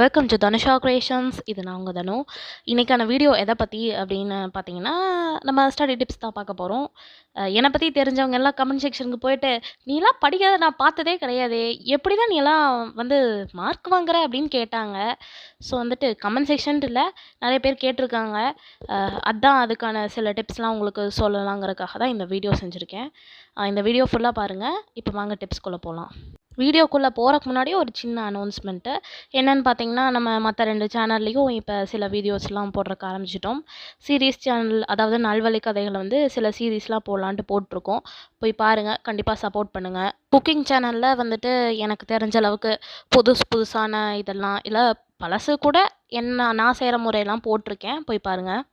Welcome to Dhanusha creations. இது நான் உங்கள் தனு. இன்றைக்கான வீடியோ எதை பற்றி அப்படின்னு பார்த்தீங்கன்னா, நம்ம ஸ்டடி டிப்ஸ் தான் பார்க்க போகிறோம். என்னை பற்றி தெரிஞ்சவங்க எல்லாம் கமெண்ட் செக்ஷனுக்கு போயிட்டு, "நீலாம் படிக்காத நான் பார்த்ததே கிடையாதே, எப்படி தான் நீ எல்லாம் வந்து மார்க் வாங்குற?" அப்படின்னு கேட்டாங்க. ஸோ வந்துட்டு கமெண்ட் செக்ஷன்ட்டு இல்லை, நிறைய பேர் கேட்டிருக்காங்க. அதான் அதுக்கான சில டிப்ஸ்லாம் உங்களுக்கு சொல்லலாங்கிறதுக்காக தான் இந்த வீடியோ செஞ்சுருக்கேன். இந்த வீடியோ ஃபுல்லாக பாருங்கள். இப்போ வாங்க டிப்ஸ்குள்ளே போகலாம். வீடியோக்குள்ளே போகிறக்கு முன்னாடி ஒரு சின்ன அனௌன்ஸ்மெண்ட்டு. என்னென்னு பார்த்தீங்கன்னா, நம்ம மற்ற 2 சேனல்லையும் இப்போ சில வீடியோஸ்லாம் போடுறக்கு ஆரம்பிச்சிட்டோம். சீரிஸ் சேனல், அதாவது நல்வழி கதைகள் வந்து சில சீரிஸ்லாம் போடலான்ட்டு போட்டிருக்கோம். போய் பாருங்கள், கண்டிப்பாக சப்போர்ட் பண்ணுங்கள். குக்கிங் சேனலில் வந்துட்டு எனக்கு தெரிஞ்ச அளவுக்கு புதுசான இதெல்லாம் இல்லை, பழசு கூட நான் செய்கிற முறையெல்லாம் போட்டிருக்கேன், போய் பாருங்கள்.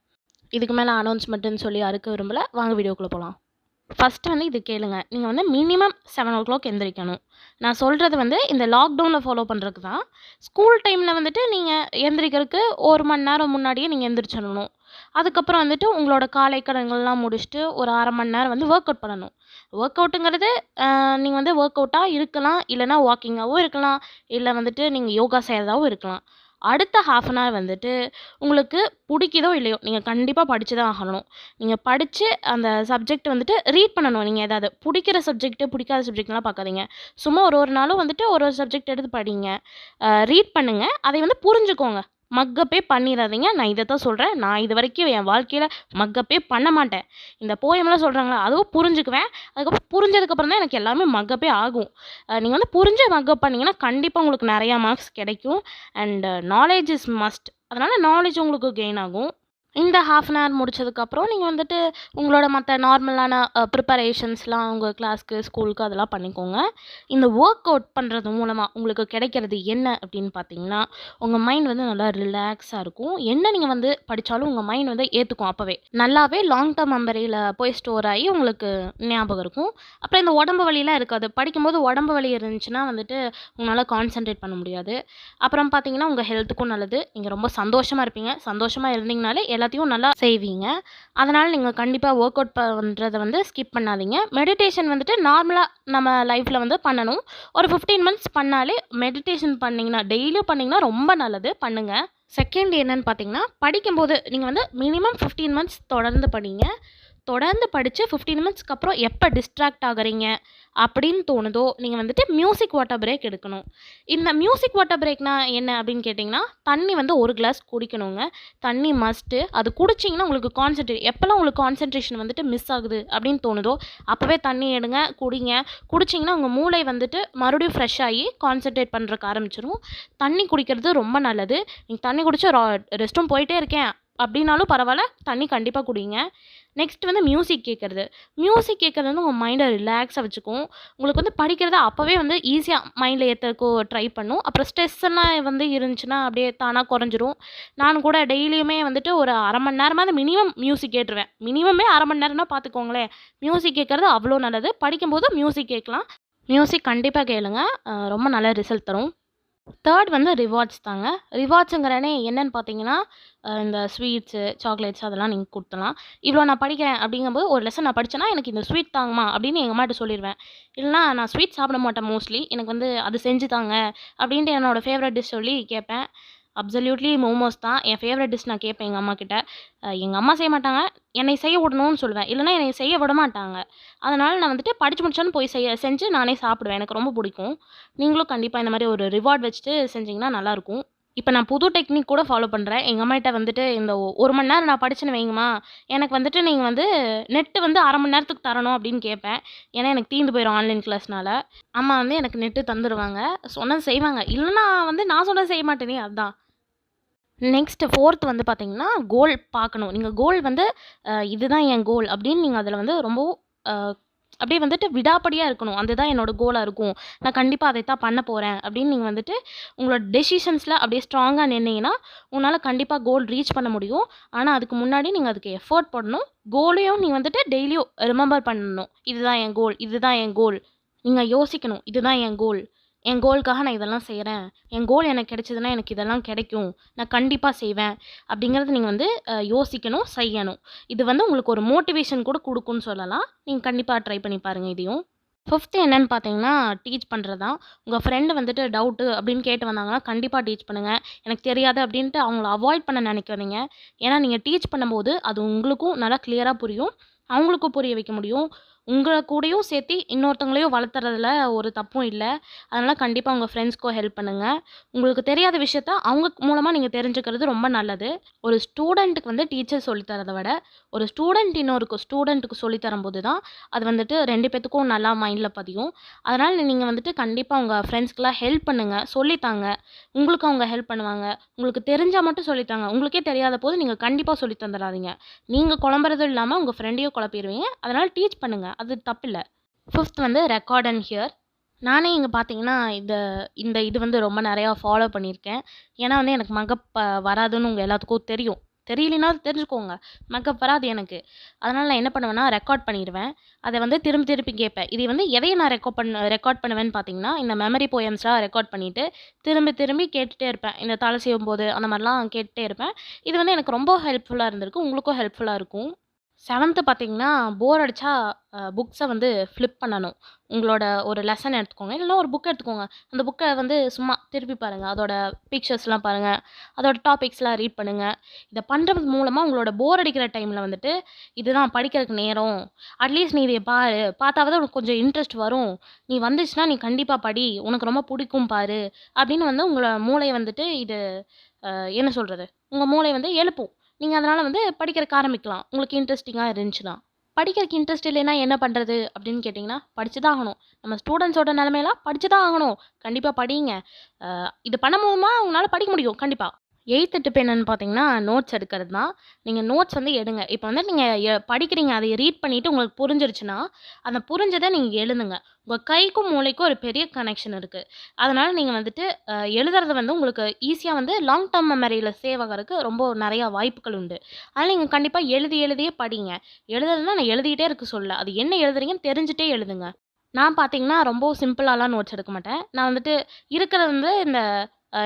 இதுக்கு மேலே அனௌன்ஸ்மெண்ட்டுன்னு சொல்லி அறுக்க விரும்பலை. வாங்க வீடியோக்குள்ளே போகலாம். ஃபஸ்ட்டு வந்து இது கேளுங்க. நீங்கள் வந்து மினிமம் 7:00 எந்திரிக்கணும். நான் சொல்கிறது வந்து இந்த லாக்டவுனில் ஃபாலோ பண்ணுறதுக்கு தான். ஸ்கூல் டைமில் வந்துட்டு நீங்கள் எந்திரிக்கிறதுக்கு 1 மணி நேரம் முன்னாடியே நீங்கள் எந்திரிச்சிடணும். அதுக்கப்புறம் வந்துட்டு உங்களோட காலை கடன்கள்லாம் முடிச்சுட்டு ஒரு 1/2 மணி நேரம் வந்து ஒர்க் அவுட் பண்ணணும். ஒர்க் அவுட்டுங்கிறது நீங்கள் வந்து ஒர்க் அவுட்டாக இருக்கலாம், இல்லைனா வாக்கிங்காகவும் இருக்கலாம், இல்லை வந்துட்டு நீங்கள் யோகா செய்கிறதாவும் இருக்கலாம். அடுத்த 1/2 அன் ஹவர் வந்துட்டு உங்களுக்கு பிடிக்குதோ இல்லையோ, நீங்கள் கண்டிப்பாக படித்து தான் ஆகணும். நீங்கள் படித்து அந்த சப்ஜெக்ட் வந்துட்டு ரீட் பண்ணணும். நீங்கள் ஏதாவது பிடிக்கிற சப்ஜெக்ட்டு, பிடிக்காத சப்ஜெக்ட்லாம் பார்க்காதீங்க. சும்மா ஒரு நாளும் வந்துட்டு ஒரு சப்ஜெக்ட் எடுத்து படிங்க. ரீட் பண்ணுங்கள். அதை வந்து புரிஞ்சுக்கோங்க. மக்கப்பே பண்ணிடாதீங்க. நான் இதை தான் சொல்கிறேன். நான் இது வரைக்கும் என் வாழ்க்கையில் மக்கப்பே பண்ண மாட்டேன். இந்த போயம்லாம் சொல்கிறாங்களா, அதுவும் புரிஞ்சுக்குவேன். அதுக்கப்புறம் புரிஞ்சதுக்கப்புறம் தான் எனக்கு எல்லாமே மக்கப்பே ஆகும். நீங்கள் வந்து புரிஞ்சு மக்கப் பண்ணிங்கன்னா கண்டிப்பாக உங்களுக்கு நிறையா மார்க்ஸ் கிடைக்கும். And knowledge is must. அதனால் நாலேஜ் உங்களுக்கு கெயின் ஆகும். இந்த 1/2 அன் ஹவர் முடிச்சதுக்கப்புறம் நீங்கள் வந்துட்டு உங்களோட மற்ற நார்மலான ப்ரிப்பரேஷன்ஸ்லாம் உங்கள் கிளாஸ்க்கு, ஸ்கூலுக்கு அதெல்லாம் பண்ணிக்கோங்க. இந்த ஒர்க் அவுட் பண்ணுறது மூலமாக உங்களுக்கு கிடைக்கிறது என்ன அப்படின்னு பார்த்தீங்கன்னா, உங்கள் மைண்ட் வந்து நல்லா ரிலாக்ஸாக இருக்கும். என்ன நீங்கள் வந்து படித்தாலும் உங்கள் மைண்ட் வந்து ஏற்றுக்கும். அப்போவே நல்லாவே லாங் டேர்ம் மெமரியில் போய் ஸ்டோர் ஆகி உங்களுக்கு ஞாபகம் இருக்கும். அப்புறம் இந்த உடம்பு வலிலாம் இருக்காது. படிக்கும்போது உடம்பு வலி இருந்துச்சுன்னா வந்துட்டு உங்களால் கான்சென்ட்ரேட் பண்ண முடியாது. அப்புறம் பார்த்தீங்கன்னா உங்கள் ஹெல்த்துக்கும் நல்லது. நீங்கள் ரொம்ப சந்தோஷமாக இருப்பீங்க. சந்தோஷமாக இருந்தீங்கனாலே எல்லாத்தையும் நல்லா செய்வீங்க. அதனால் நீங்கள் கண்டிப்பாக ஒர்க் அவுட் பண்ணுறத வந்து ஸ்கிப் பண்ணாதீங்க. மெடிடேஷன் வந்துட்டு நார்மலாக நம்ம லைஃப்பில் வந்து பண்ணணும். ஒரு 15 மினிட்ஸ் பண்ணாலே மெடிடேஷன் பண்ணிங்கன்னா, டெய்லியும் பண்ணிங்கன்னா ரொம்ப நல்லது. பண்ணுங்கள். செகண்ட் என்னன்னு பார்த்தீங்கன்னா, படிக்கும்போது நீங்கள் வந்து மினிமம் 15 மினிட்ஸ் தொடர்ந்து படிங்க. தொடர்ந்து படித்து 15 மினிட்ஸ்க்கு அப்புறம் எப்போ டிஸ்ட்ராக்ட் ஆகுறீங்க அப்படின்னு தோணுதோ, நீங்கள் வந்துட்டு மியூசிக் வாட்டர் பிரேக் எடுக்கணும். இந்த மியூசிக் வாட்டர் பிரேக்னா என்ன அப்படின்னு கேட்டிங்கன்னா, தண்ணி வந்து 1 கிளாஸ் குடிக்கணுங்க. தண்ணி மஸ்ட்டு. அது குடிச்சிங்கன்னா உங்களுக்கு எப்போல்லாம் உங்களுக்கு கான்சன்ட்ரேஷன் வந்துட்டு மிஸ் ஆகுது அப்படின்னு தோணுதோ, அப்போவே தண்ணி எடுங்க, குடிங்க. குடிச்சிங்கன்னா உங்கள் மூளை வந்துட்டு மறுபடியும் ஃப்ரெஷ் ஆகி கான்சன்ட்ரேட் பண்ணுறக்கு ஆரம்பிச்சிடும். தண்ணி குடிக்கிறது ரொம்ப நல்லது. நீங்கள் தண்ணி குடிச்சு ரெஸ்ட் ரூம் போயிட்டே இருக்கேன் அப்படின்னாலும் பரவாயில்ல, தண்ணி கண்டிப்பாக குடிங்க. நெக்ஸ்ட் வந்து மியூசிக் கேட்குறது. மியூசிக் கேட்குறது வந்து உங்கள் மைண்டை ரிலாக்ஸாக வச்சுக்கும். உங்களுக்கு வந்து படிக்கிறத அப்போவே வந்து ஈஸியாக மைண்டில் ஏற்றுறக்கோ ட்ரை பண்ணும். அப்புறம் ஸ்ட்ரெஸ் எல்லாம் வந்து இருந்துச்சுன்னா அப்படியே தானாக குறைஞ்சிரும். நான் கூட டெய்லியுமே வந்துட்டு ஒரு 1/2 மணி நேரமாவது மினிமம் மியூசிக் கேட்டுருவேன். மினிமமே 1/2 மணி நேரம்னா பார்த்துக்கோங்களேன். மியூசிக் கேட்குறது அவ்வளோ நல்லது. படிக்கும்போது மியூசிக் கேட்கலாம். மியூசிக் கண்டிப்பாக கேளுங்க. ரொம்ப நல்ல ரிசல்ட் தரும். தேர்ட் வந்து ரிவார்ட்ஸ் தாங்க. ரிவார்ட்ஸுங்கிறனே என்னன்னு பார்த்தீங்கன்னா, இந்த ஸ்வீட்ஸு, சாக்லேட்ஸ் அதெல்லாம் நீங்கள் கொடுத்துலாம். இவ்வளோ நான் படிக்கிறேன் அப்படிங்கும்போது, ஒரு லெசன் நான் படித்தேன்னா, எனக்கு இந்த ஸ்வீட் தாங்கம்மா அப்படின்னு எங்கள் அம்மாட்ட சொல்லிடுவேன். இல்லைனா நான் ஸ்வீட் சாப்பிட மாட்டேன் மோஸ்ட்லி. எனக்கு வந்து அது செஞ்சு தாங்க அப்படின்ட்டு என்னோடய ஃபேவரட் டிஷ் சொல்லி கேட்பேன். அப்சல்யூட்லி மோமோஸ் தான் என் ஃபேவரட் டிஷ். நான் கேட்பேன் எங்கள் அம்மாக்கிட்ட. எங்கள் அம்மா செய்ய மாட்டாங்க. என்னை செய்ய விடணும்னு சொல்லுவேன். இல்லைனா என்னை செய்ய விட மாட்டாங்க. அதனால் நான் வந்துட்டு படித்து முடிச்சோன்னு போய் செஞ்சு நானே சாப்பிடுவேன். எனக்கு ரொம்ப பிடிக்கும். நீங்களும் கண்டிப்பாக இந்த மாதிரி ஒரு ரிவார்ட் வச்சுட்டு செஞ்சிங்கன்னா நல்லாயிருக்கும். இப்போ நான் புது டெக்னிக் கூட ஃபாலோ பண்ணுறேன். எங்கள் அம்மாகிட்ட வந்துட்டு இந்த 1 மணி நேரம் நான் படிச்சேன்னு வைங்கம்மா, எனக்கு வந்துட்டு நீங்கள் வந்து நெட்டு வந்து 1/2 மணி நேரத்துக்கு தரணும் அப்படின்னு கேட்பேன். ஏன்னா எனக்கு தீர்ந்து போயிடும் ஆன்லைன் கிளாஸ்னால. அம்மா வந்து எனக்கு நெட்டு தந்துடுவாங்க. சொன்னது செய்வாங்க. இல்லைனா வந்து நான் சொன்னது செய்ய மாட்டேனே, அதுதான். நெக்ஸ்ட்டு 4த் வந்து பார்த்தீங்கன்னா, கோல் பார்க்கணும். நீங்கள் கோல் வந்து இதுதான் என் கோல் அப்படின்னு நீங்கள் அதில் வந்து ரொம்பவும் அ அப்படியே வந்துட்டு விடாப்பிடியா இருக்கணும். அதுதான் என்னோட கோலா இருக்கும். நான் கண்டிப்பா அதைத்தான் பண்ண போறேன் அப்படின்னு நீங்க வந்துட்டு உங்களோட டெசிஷன்ஸ்ல அப்படியே ஸ்ட்ராங்கா நின்னீங்கன்னா, உங்களால கண்டிப்பா கோல் ரீச் பண்ண முடியும். ஆனா அதுக்கு முன்னாடி நீங்க அதுக்கு எஃபோர்ட் போடணும். கோலையும் நீங்க வந்துட்டு டெய்லியும் ரிமெம்பர் பண்ணணும். இதுதான் என் கோல், இதுதான் என் கோல். நீங்க யோசிக்கணும். இதுதான் என் கோல். என் கோலுக்காக நான் இதெல்லாம் செய்றேன். என் கோல் எனக்கு கிடைச்சதுன்னா எனக்கு இதெல்லாம் கிடைக்கும். நான் கண்டிப்பா செய்வேன். அப்படிங்கிறத நீங்க வந்து யோசிக்கணும், செய்யணும். இது வந்து உங்களுக்கு ஒரு மோட்டிவேஷன் கூட குடுக்கும்னு சொல்லலாம். நீங்க கண்டிப்பா ட்ரை பண்ணி பாருங்க இதையும். 5த் என்னன்னு பார்த்தீங்கன்னா, டீச் பண்றது தான். உங்க ஃப்ரெண்ட் வந்துட்டு டவுட்டு அப்படின்னு கேட்டு வந்தாங்கன்னா, கண்டிப்பா டீச் பண்ணுங்க. எனக்கு தெரியாது அப்படின்ட்டு அவங்கள அவாய்ட் பண்ண நினைக்காதீங்க. ஏன்னா, நீங்க டீச் பண்ணும்போது, அது உங்களுக்கும் நல்லா கிளியரா புரியும். அவங்களுக்கும் புரிய வைக்க முடியும். உங்கள கூடயும் சேர்த்து இன்னொருத்தவங்களையும் வளர்த்துறதுல ஒரு தப்பும் இல்ல. அதனால கண்டிப்பா உங்க ஃப்ரெண்ட்ஸ்க்கும் ஹெல்ப் பண்ணுங்க. உங்களுக்கு தெரியாத விஷயத்த அவங்க மூலமா நீங்க தெரிஞ்சுக்கிறது ரொம்ப நல்லது. ஒரு ஸ்டூடண்ட்டுக்கு வந்து டீச்சர் சொல்லி தரத விட, ஒரு ஸ்டூடண்ட் இன்னொரு ஸ்டூடண்ட்டுக்கு சொல்லி தரும்போது தான், அது வந்துட்டு 2 பேத்துக்கும் நல்லா மைண்ட்ல பதியும். அதனால நீங்க வந்துட்டு கண்டிப்பா உங்க ஃப்ரெண்ட்ஸ்க்குலாம் ஹெல்ப் பண்ணுங்க. சொல்லி தாங்க. உங்களுக்கு அவங்க ஹெல்ப் பண்ணுவாங்க. உங்களுக்கு தெரிஞ்சா மட்டும் சொல்லி தாங்க. உங்களுக்கே தெரியாத போது நீங்க கண்டிப்பா சொல்லி தந்துராதீங்க. நீங்க குழம்புறதும் இல்லாம உங்க ஃப்ரெண்டையும் குழப்பிருவீங்க. அதனால டீச் பண்ணுங்க. அது தப்பில்ல. 5த் வந்து ரெக்கார்ட் அண்ட் ஹியர். நானே இங்க பார்த்தீங்கன்னா, இந்த இது வந்து ரொம்ப நெறையா ஃபாலோ பண்ணியிருக்கேன். ஏன்னா வந்து எனக்கு மக்கப் வராதுன்னு உங்க எல்லாத்துக்கும் தெரியும். தெரியலைன்னா தெரிஞ்சுக்கோங்க. மக்கப் வராது எனக்கு. அதனால நான் என்ன பண்ணுவேன்னா, ரெக்கார்ட் பண்ணிருவேன். அத வந்து திரும்பி திருப்பி கேட்பேன். இது வந்து எதைய நான் ரெக்கார்ட் பண்ணுவேன்னு பார்த்தீங்கன்னா, இந்த மெமரி போயம்ஸ்லாம் ரெக்கார்ட் பண்ணிட்டு, திரும்பி திரும்பி கேட்டுட்டே இருப்பேன். இந்த தல சீவும்போது அந்த மாரிலாம் கேட்டுட்டே இருப்பேன். இது வந்து எனக்கு ரொம்ப ஹெல்ப்ஃபுல்லா இருந்திருக்கு. உங்களுக்கும் ஹெல்ப்ஃபுல்லா இருக்கும். 7த் பார்த்தீங்கன்னா, போர் அடிச்சா புக்ஸ வந்து ஃபிளிப் பண்ணணும். உங்களோட ஒரு லெசன் எடுத்துக்கோங்க. இல்லன்னா ஒரு புக் எடுத்துக்கோங்க. அந்த புக்க வந்து சும்மா திருப்பி பாருங்க. அதோட பிக்சர்ஸ்லாம் பாருங்க. அதோட டாபிக்ஸ்லாம் ரீட் பண்ணுங்க. இத பண்றது மூலமா உங்களோட போர் அடிக்கிற டைம்ல வந்துட்டு, இதுதான் படிக்கிறதுக்கு நேரம். அட்லீஸ்ட் நீ இதைய பாரு. பார்த்தாவது உனக்கு கொஞ்சம் இன்ட்ரெஸ்ட் வரும். நீ வந்துச்சுன்னா நீ கண்டிப்பா படி. உனக்கு ரொம்ப புடிக்கும் பாரு. அப்படின்னு வந்து உங்கள மூளைய வந்துட்டு இது அ என்ன சொல்றது? உங்க மூளை வந்து எழுப்பும். நீங்க அதனால வந்து படிக்கிறக்கு ஆரம்பிக்கலாம். உங்களுக்கு இன்ட்ரெஸ்டிங்கா இருந்துச்சுன்னா. படிக்கிறக்கு இன்ட்ரெஸ்ட் இல்லைன்னா என்ன பண்றது? அப்படின்னு கேட்டீங்கன்னா, படிச்சு தான் ஆகணும். நம்ம ஸ்டூடண்ட்ஸோட நிலைமைலாம் படிச்சு தான் ஆகணும். கண்டிப்பா படிங்க. இது பண்ண மூலமா உங்களால படிக்க முடியும். கண்டிப்பா. 8த் டிப் என்னன்னு பார்த்தீங்கன்னா, நோட்ஸ் எடுக்கிறது தான். நீங்க நோட்ஸ் வந்து எடுங்க. இப்ப வந்து நீங்க படிக்கிறீங்க. அதை ரீட் பண்ணிட்டு உங்களுக்கு புரிஞ்சிருச்சுன்னா, அந்த புரிஞ்சத நீங்க எழுதுங்க. உங்க கைக்கும், மூளைக்கும் ஒரு பெரிய கனெக்ஷன் இருக்கு. அதனால நீங்க வந்துட்டு எழுதுறது வந்து உங்களுக்கு ஈஸியா வந்து லாங் டெர்ம் மெமரியில சேவ் ஆகறதுக்கு ரொம்ப நெறைய வாய்ப்புகள் உண்டு. அதனால நீங்க கண்டிப்பா எழுதி எழுதியே படிங்க. எழுதுறதுன்னா நான் எழுதிட்டே இருக்க சொல்லல. அது என்ன எழுதுறீங்கன்னு தெரிஞ்சுட்டே எழுதுங்க. நான் பார்த்தீங்கன்னா, ரொம்ப சிம்பிளாலாம் நோட்ஸ் எடுக்க மாட்டேன். நான் வந்துட்டு இருக்கிறது வந்து இந்த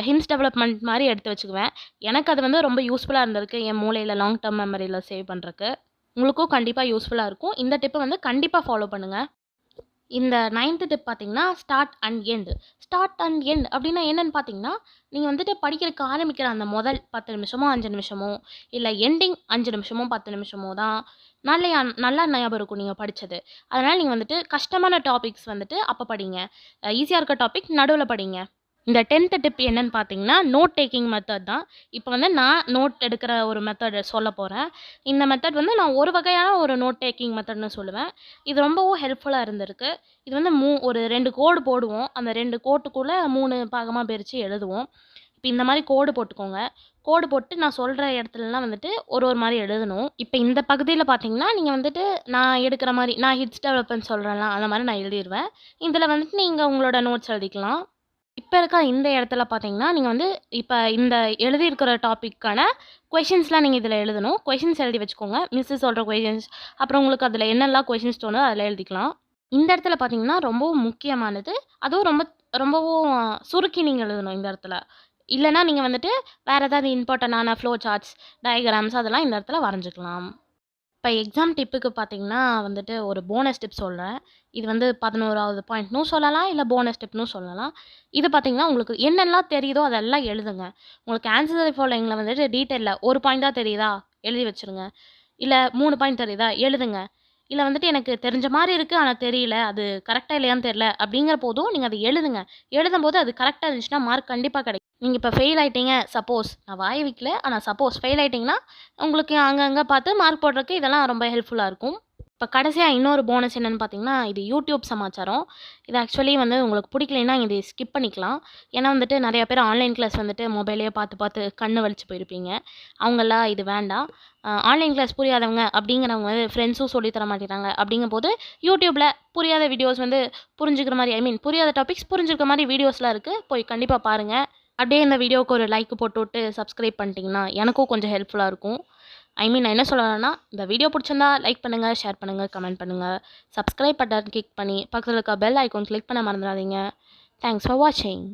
ஹிண்ட்ஸ் டெவலப்மெண்ட் மாரி எடுத்து வச்சுக்குவேன். எனக்கு அது வந்து ரொம்ப யூஸ்ஃபுல்லா இருந்திருக்கு. என் மூளையில லாங் டெர்ம் மெமரியில சேவ் பண்றக்கு. உங்களுக்கும் கண்டிப்பா யூஸ்ஃபுல்லா இருக்கும். இந்த டிப்ப வந்து கண்டிப்பா ஃபாலோ பண்ணுங்க. இந்த 9த் டிப் பார்த்தீங்கன்னா, start and end. Start and end அப்டின்னா என்னன்னு பார்த்தீங்கன்னா, நீங்க வந்துட்டு படிக்கிறக்கு ஆரம்பிக்கிற அந்த முதல் 10 நிமிஷமோ, 5 நிமிஷமோ, இல்ல எண்டிங் 5 நிமிஷமோ, 10 நிமிஷமோ தான் நல்லா ஞாபகம் இருக்கும் நீங்க படிச்சது. அதனால நீங்க வந்துட்டு கஷ்டமான டாபிக்ஸ் வந்துட்டு அப்ப படிங்க. ஈஸியா இருக்க டாபிக் நடுவுல படிங்க. இந்த 10த் டிப் என்னன்னு பார்த்தீங்கன்னா, நோட் டேக்கிங் மெத்தட் தான். இப்ப வந்து நான் நோட் எடுக்கிற ஒரு மெத்தட் சொல்லப் போறேன். இந்த மெத்தட் வந்து நான் ஒரு வகையான ஒரு நோட் டேக்கிங் மெத்தட்ன்னு சொல்லுவேன். இது ரொம்பவும் ஹெல்ப்ஃபுல்லா இருந்திருக்கு. இது வந்து ஒரு 2 கோடு போடுவோம். அந்த 2 கோட்டுக்குள்ள 3 பாகமா பிரிச்சு எழுதுவோம். இப்ப இந்த மாரி கோடு போட்டுக்கோங்க. கோடு போட்டு நான் சொல்ற இடத்துலலாம் வந்துட்டு ஒரு ஒரு மாரி எழுதணும். இப்ப இந்த பகுதியில பார்த்தீங்கன்னா, நீங்க வந்துட்டு நான் எடுக்கிற மாரி நான் ஹிட்ஸ் டெவலப்மென்ட் சொல்றேன்ல, அந்த மாரி நான் எழுதிருவேன். இதுல வந்துட்டு நீங்க உங்களோட நோட்ஸ் எழுதிக்கலாம். இப்ப இருக்க இந்த இடத்துல பார்த்தீங்கன்னா, நீங்க வந்து இப்ப இந்த எழுதியிருக்கிற டாபிக்கான கொஸ்டின்ஸ்லாம் நீங்க இதில எழுதணும். கொஸ்டின்ஸ் எழுதி வச்சுக்கோங்க. மிஸ் சொல்ற கொஸ்டின்ஸ், அப்புறம் உங்களுக்கு அதில என்னெல்லாம் கொஸ்டின்ஸ் தோணுதோ அதில எழுதிக்கலாம். இந்த இடத்துல பார்த்தீங்கன்னா, ரொம்பவும் முக்கியமானது. அதுவும் ரொம்பவும் சுருக்கி நீங்க எழுதணும் இந்த இடத்துல. இல்லன்னா நீங்க வந்துட்டு வேற ஏதாவது இம்பார்ட்டன்டான ஃப்ளோ சார்ட்ஸ், டயகிராம்ஸ் அதெல்லாம் இந்த இடத்துல வரைஞ்சுக்கலாம். இப்ப எக்ஸாம் டிப்புக்கு பார்த்தீங்கன்னா வந்துட்டு, ஒரு போனஸ் டிப் சொல்றேன். இது வந்து 11வது பாயிண்ட்னும் சொல்லலாம், இல்ல போனஸ் டிப்னும் சொல்லலாம். இது பார்த்தீங்கன்னா, உங்களுக்கு என்னெல்லாம் தெரியுதோ அதெல்லாம் எழுதுங்க. உங்களுக்கு ஆன்சர் ஃபாலோயிங்ல வந்துட்டு டீட்டெயில்ல 1 பாயிண்ட் தான் தெரியுதா? எழுதி வச்சுருங்க. இல்ல 3 பாயிண்ட் தெரியுதா? எழுதுங்க. இல்ல வந்துட்டு எனக்கு தெரிஞ்ச மாரி இருக்கு, ஆனா தெரியல. அது கரெக்ட்டா இல்லையான்னு தெரியல. அப்படிங்கிற போதும் நீங்க அத எழுதுங்க. எழுதும்போது அது கரெக்ட்டா இருந்துச்சுன்னா, மார்க் கண்டிப்பா கிடைக்கும். நீங்க இப்ப ஃபெயில் ஆயிட்டீங்க, சப்போஸ் நான் வாய வைக்கல. ஆனா சப்போஸ் ஃபெயில் ஆயிட்டீங்கன்னா, உங்களுக்கு அங்கங்க பார்த்து மார்க் போடுறதுக்கு இதெல்லாம் ரொம்ப ஹெல்ப்ஃபுல்லா இருக்கும். இப்ப கடைசியா இன்னொரு போனஸ் என்னன்னு பார்த்தீங்கன்னா, இது யூடியூப் சமாச்சாரம். இது ஆக்சுவலி வந்து உங்களுக்கு பிடிக்கலைன்னா இத ஸ்கிப் பண்ணிக்கலாம். ஏன்னா வந்துட்டு நெறைய பேர் ஆன்லைன் கிளாஸ் வந்துட்டு மொபைல்லயே பார்த்து பார்த்து கண்ணு வலிச்சு போயிருப்பீங்க. அவங்கலாம் இது வேண்டாம். ஆன்லைன் கிளாஸ் புரியாதவங்க அப்படிங்கிறவங்க வந்து ஃப்ரெண்ட்ஸும் சொல்லி தர மாட்டேங்கிறாங்க. அப்படிங்கும்போது யூடியூப்ல புரியாத வீடியோஸ் வந்து புரிஞ்சுக்கிற மாரி புரியாத டாபிக்ஸ் புரிஞ்சுக்கிற மாரி வீடியோஸ்லாம் இருக்கு. போய் கண்டிப்பா பாருங்க. அப்படியே இந்த வீடியோவுக்கு ஒரு லைக் போட்டுவிட்டு சப்ஸ்கிரைப் பண்ணிட்டீங்கன்னா, எனக்கும் கொஞ்சம் ஹெல்ப்ஃபுல்லா இருக்கும். நான் என்ன சொல்ல வரேன்னா, இந்த வீடியோ புடிச்சிருந்தா லைக் பண்ணுங்க, ஷேர் பண்ணுங்க, கமெண்ட் பண்ணுங்க. சப்ஸ்கிரைப் பட்டன் கிளிக் பண்ணி, பக்கத்துல இருக்க பெல் ஐகான் கிளிக் பண்ண மறந்துடாதீங்க. தேங்க்ஸ் ஃபார் வாட்சிங்.